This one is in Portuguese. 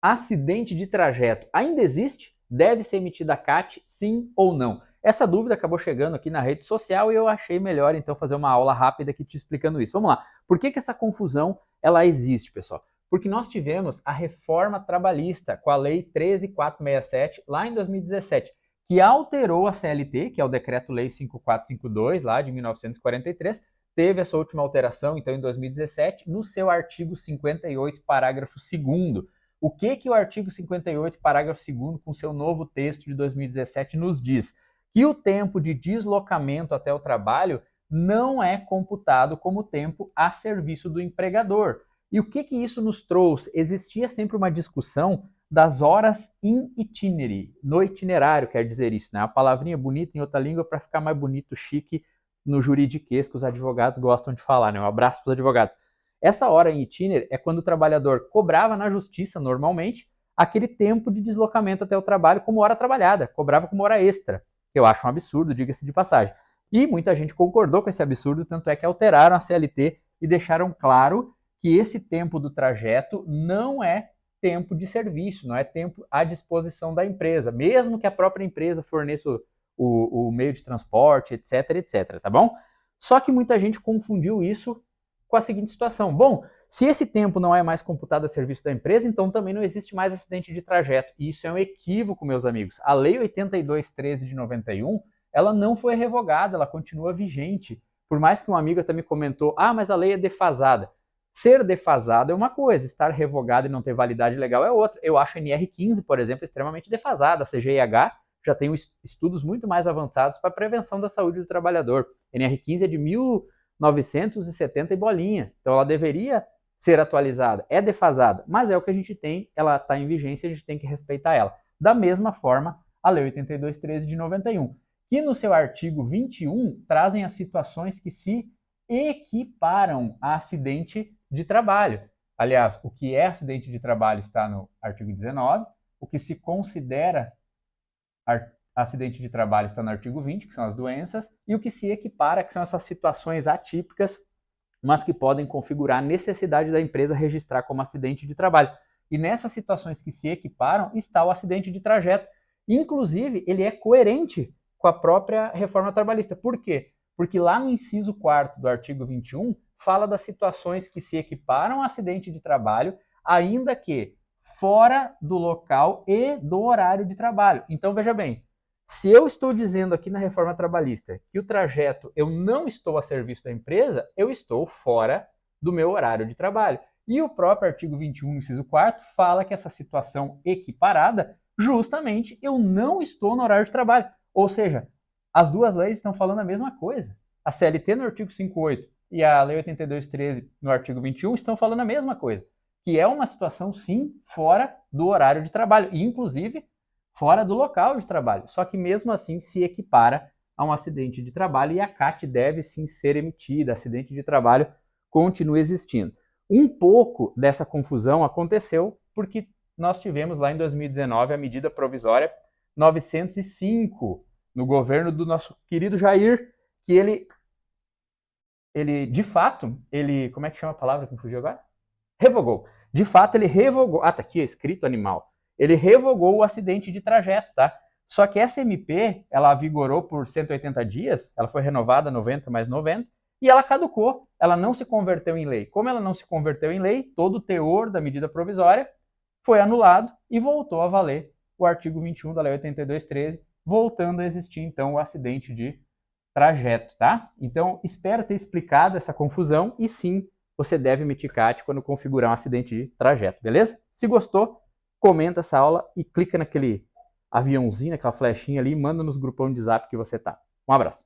Acidente de trajeto ainda existe? Deve ser emitida a CAT, sim ou não? Essa dúvida acabou chegando aqui na rede social e eu achei melhor então fazer uma aula rápida aqui te explicando isso. Vamos lá. Por que essa confusão ela existe, pessoal? Porque nós tivemos a reforma trabalhista com a Lei 13.467 lá em 2017, que alterou a CLT, que é o Decreto-Lei 5452 lá de 1943, teve essa última alteração então em 2017 no seu artigo 58, parágrafo 2º. O que o artigo 58, parágrafo 2º, com seu novo texto de 2017, nos diz? Que o tempo de deslocamento até o trabalho não é computado como tempo a serviço do empregador. E o que isso nos trouxe? Existia sempre uma discussão das horas in itinere, no itinerário, quer dizer isso, né? A palavrinha bonita em outra língua para ficar mais bonito, chique, no juridiquês que os advogados gostam de falar, né? Um abraço para os advogados. Essa hora em itinerário é quando o trabalhador cobrava na justiça, normalmente, aquele tempo de deslocamento até o trabalho como hora trabalhada, cobrava como hora extra, que eu acho um absurdo, diga-se de passagem. E muita gente concordou com esse absurdo, tanto é que alteraram a CLT e deixaram claro que esse tempo do trajeto não é tempo de serviço, não é tempo à disposição da empresa, mesmo que a própria empresa forneça o meio de transporte, etc, tá bom? Só que muita gente confundiu isso com a seguinte situação. Bom, se esse tempo não é mais computado a serviço da empresa, então também não existe mais acidente de trajeto. E isso é um equívoco, meus amigos. A Lei 82.13 de 91, ela não foi revogada, ela continua vigente. Por mais que um amigo até me comentou, mas a lei é defasada. Ser defasado é uma coisa, estar revogado e não ter validade legal é outra. Eu acho a NR15, por exemplo, extremamente defasada. A CGIH já tem estudos muito mais avançados para a prevenção da saúde do trabalhador. A NR15 é de 1970 e bolinha. Então ela deveria ser atualizada. É defasada, mas é o que a gente tem, ela está em vigência e a gente tem que respeitar ela. Da mesma forma, a Lei 82.13 de 91, que no seu artigo 21 trazem as situações que se equiparam a acidente de trabalho. Aliás, o que é acidente de trabalho está no artigo 19, o que se considera acidente de trabalho está no artigo 20, que são as doenças, e o que se equipara, que são essas situações atípicas, mas que podem configurar a necessidade da empresa registrar como acidente de trabalho. E nessas situações que se equiparam está o acidente de trajeto. Inclusive, ele é coerente com a própria reforma trabalhista. Por quê? Porque lá no inciso 4º do artigo 21, fala das situações que se equiparam a acidente de trabalho, ainda que fora do local e do horário de trabalho. Então, veja bem, se eu estou dizendo aqui na reforma trabalhista que o trajeto eu não estou a serviço da empresa, eu estou fora do meu horário de trabalho. E o próprio artigo 21, inciso 4º, fala que essa situação equiparada, justamente eu não estou no horário de trabalho. Ou seja, as duas leis estão falando a mesma coisa. A CLT no artigo 58 e a Lei 82.13 no artigo 21 estão falando a mesma coisa, que é uma situação, sim, fora do horário de trabalho, e inclusive fora do local de trabalho. Só que mesmo assim se equipara a um acidente de trabalho e a CAT deve sim ser emitida, acidente de trabalho continua existindo. Um pouco dessa confusão aconteceu porque nós tivemos lá em 2019 a medida provisória 905 no governo do nosso querido Jair, que ele de fato, como é que chama a palavra que me fugiu agora? Revogou. De fato, ele revogou. Tá aqui, é escrito animal. Ele revogou o acidente de trajeto, tá? Só que essa MP, ela vigorou por 180 dias, ela foi renovada 90 mais 90, e ela caducou, ela não se converteu em lei. Como ela não se converteu em lei, todo o teor da medida provisória foi anulado e voltou a valer o artigo 21 da Lei 82.13, voltando a existir, então, o acidente de trajeto, tá? Então, espero ter explicado essa confusão e sim, você deve emitir CAT quando configurar um acidente de trajeto, beleza? Se gostou, comenta essa aula e clica naquele aviãozinho, naquela flechinha ali e manda nos grupão de zap que você tá. Um abraço.